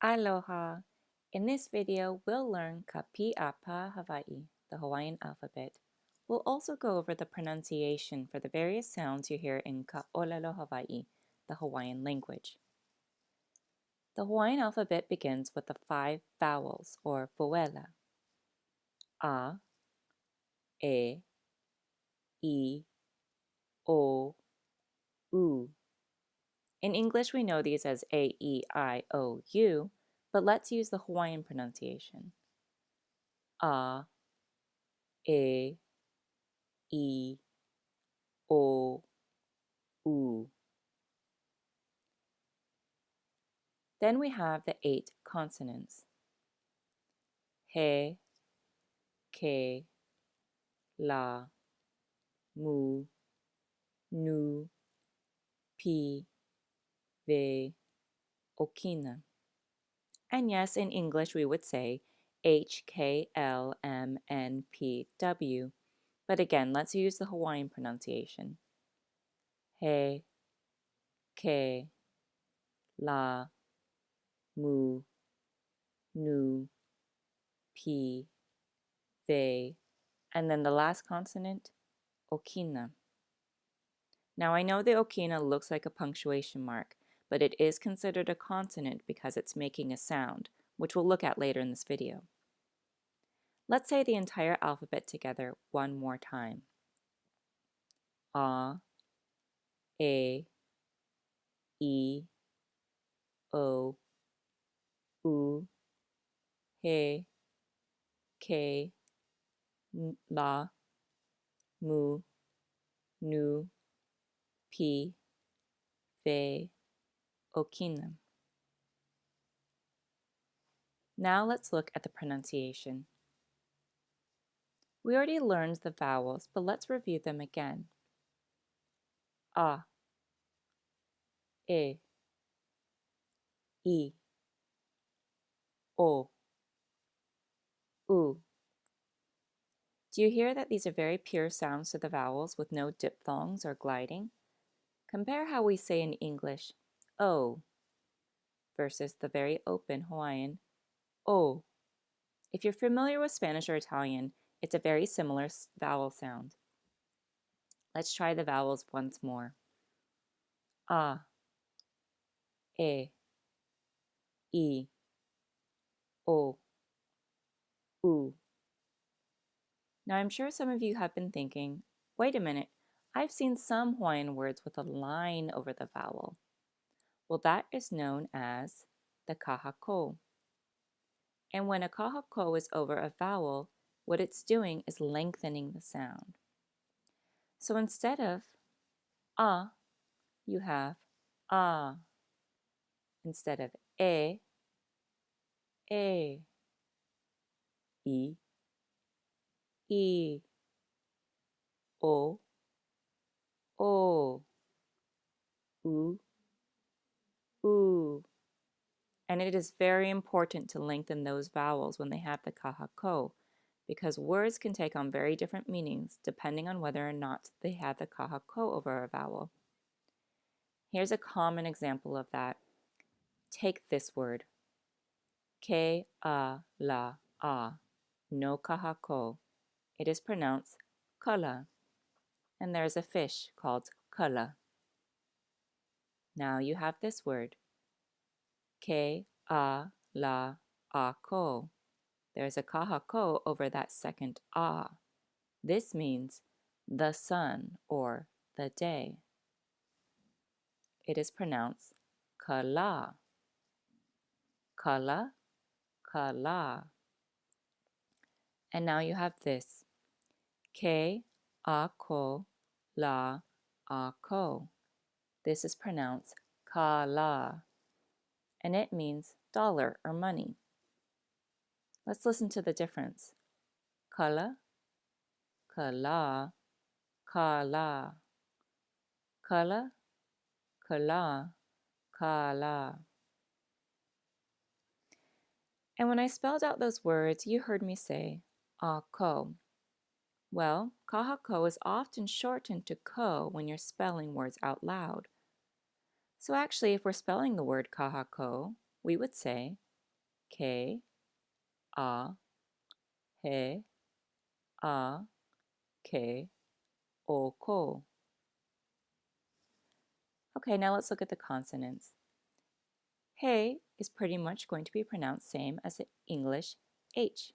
Aloha! In this video, we'll learn Kapi'apa Hawaii, the Hawaiian alphabet. We'll also go over the pronunciation for the various sounds you hear in Ka'olelo Hawaii, the Hawaiian language. The Hawaiian alphabet begins with the 5 vowels, or voela. A, E, I, O, U. In English, we know these as A, E, I, O, U, but let's use the Hawaiian pronunciation. A, E, I, O, U. Then we have the 8 consonants. He, ke, la, mu, nu, pi, ve, okina. And yes, in English we would say H, K, L, M, N, P, W. But again, let's use the Hawaiian pronunciation. He, ke, la, mu, nu, pi, ve, and then the last consonant, okina. Now I know the okina looks like a punctuation mark, but it is considered a consonant because it's making a sound, which we'll look at later in this video. Let's say the entire alphabet together one more time. A, E, I, O, U, He, Ke, La, Mu, Nu, Pi, Ve, Okina. Now let's look at the pronunciation. We already learned the vowels, but let's review them again. A, E, I, O, U. Do you hear that these are very pure sounds to the vowels with no diphthongs or gliding? Compare how we say in English, O, versus the very open Hawaiian, O. If you're familiar with Spanish or Italian, it's a very similar vowel sound. Let's try the vowels once more. A, E, I, O, U. Now I'm sure some of you have been thinking, wait a minute, I've seen some Hawaiian words with a line over the vowel. Well, that is known as the kahako. And when a kahako is over a vowel, what it's doing is lengthening the sound. So instead of a, you have a. Instead of e, I, o, u, u. And it is very important to lengthen those vowels when they have the kahako, because words can take on very different meanings depending on whether or not they have the kahako over a vowel. Here's a common example of that. Take this word, ke a la a, no kahako. It is pronounced kala, and there is a fish called kala. Now you have this word, ke a la a ko. There's a kahako over that second a. This means the sun or the day. It is pronounced kala. Kala, kala. And now you have this, ke a ko la a ko. This is pronounced kala, and it means dollar or money. Let's listen to the difference. Kala, kala, kala. Kala, kala, kala. And when I spelled out those words, you heard me say, ko. Well, kahako is often shortened to ko when you're spelling words out loud. So actually, if we're spelling the word kahako, we would say ke, a, he, a, ke, o, ko. Okay, now let's look at the consonants. He is pretty much going to be pronounced same as the English H.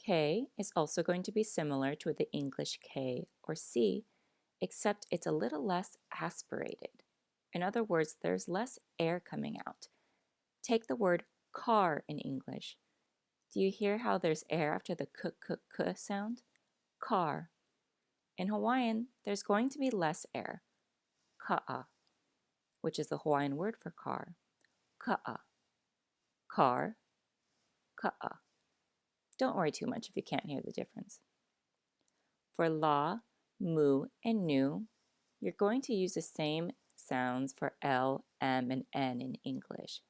K is also going to be similar to the English K or C, except it's a little less aspirated. In other words, there's less air coming out. Take the word car in English. Do you hear how there's air after the k sound? Car. In Hawaiian, there's going to be less air. Ka'a, which is the Hawaiian word for car. Ka'a. Car. Ka'a. Don't worry too much if you can't hear the difference. For la, mu, and nu, you're going to use the same sounds for L, M, and N in English.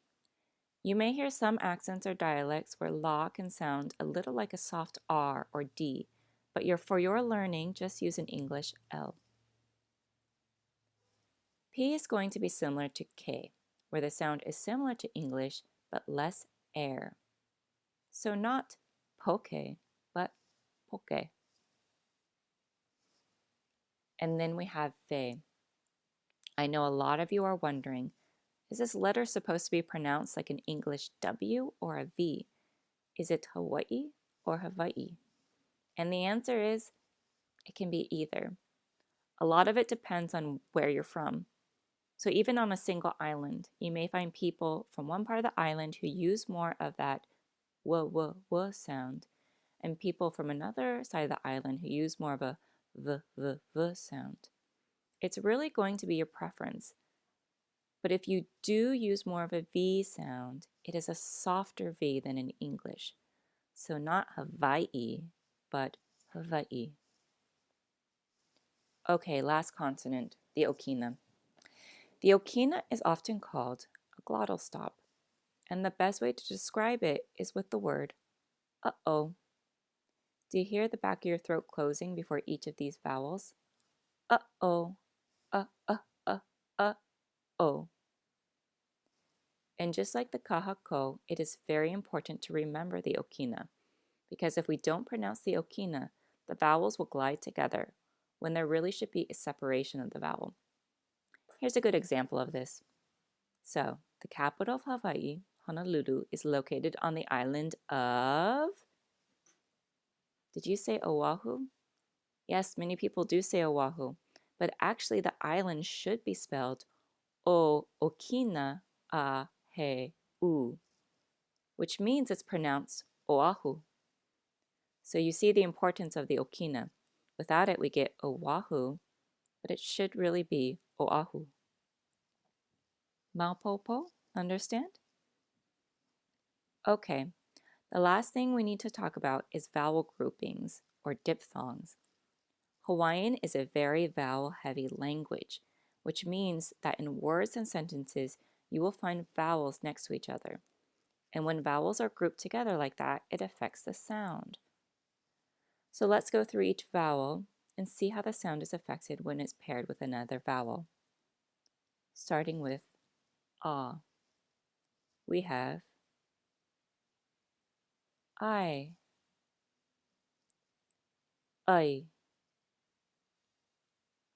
You may hear some accents or dialects where la can sound a little like a soft R or D, but for your learning, just use an English L. P is going to be similar to K, where the sound is similar to English, but less air. So not poke, but poke. And then we have ve. I know a lot of you are wondering, is this letter supposed to be pronounced like an English W or a V? Is it Hawaii or Hawaii? And the answer is, it can be either. A lot of it depends on where you're from. So even on a single island, you may find people from one part of the island who use more of that w sound, and people from another side of the island who use more of a v sound. It's really going to be your preference. But if you do use more of a V sound, it is a softer V than in English. So not Hawaii, but Hawaii. Okay, last consonant, the okina. The okina is often called a glottal stop, and the best way to describe it is with the word uh-oh. Do you hear the back of your throat closing before each of these vowels? Uh-oh, uh-oh. And just like the kahako, it is very important to remember the okina, because if we don't pronounce the okina, the vowels will glide together when there really should be a separation of the vowel. Here's a good example of this. So, the capital of Hawaii, Honolulu, is located on the island of... Did you say Oahu? Yes, many people do say Oahu, but actually the island should be spelled Okina a he u, which means it's pronounced Oahu. So you see the importance of the okina. Without it, we get Oahu, but it should really be Oahu. Maupopo, understand? Okay, the last thing we need to talk about is vowel groupings, or diphthongs. Hawaiian is a very vowel-heavy language, which means that in words and sentences, you will find vowels next to each other. And when vowels are grouped together like that, it affects the sound. So let's go through each vowel and see how the sound is affected when it's paired with another vowel. Starting with ah, we have I,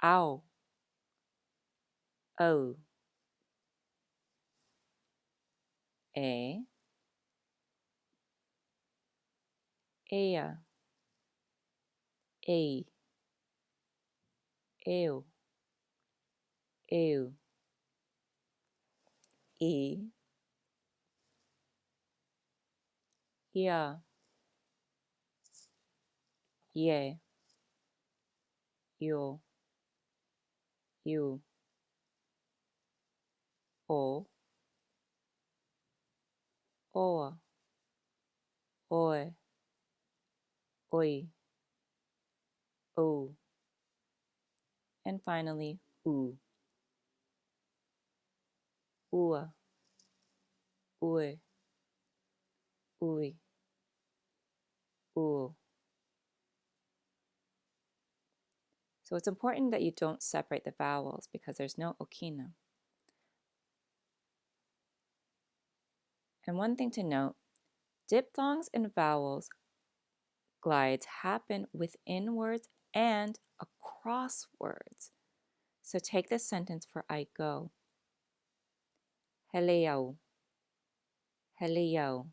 ow, o, e, ea, ei, eu, e, ia, ye, yo, you, o, oa, oe, oi, o, and finally u, ua, ue, ui, u. So it's important that you don't separate the vowels because there's no okina. And one thing to note, diphthongs and vowels glides happen within words and across words. So take this sentence for I go. Heleo, heleo.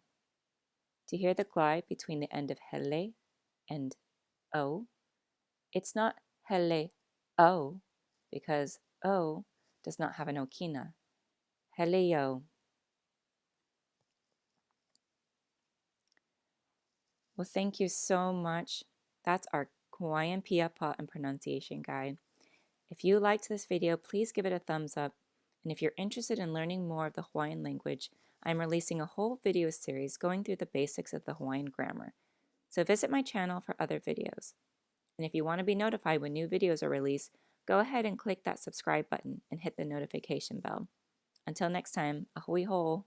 Do you hear the glide between the end of hele and o? It's not hele o because o does not have an okina. Heleo. Well, thank you so much. That's our Hawaiian Piapa and pronunciation guide. If you liked this video, please give it a thumbs up. And if you're interested in learning more of the Hawaiian language, I'm releasing a whole video series going through the basics of the Hawaiian grammar. So visit my channel for other videos. And if you want to be notified when new videos are released, go ahead and click that subscribe button and hit the notification bell. Until next time, ahui ho!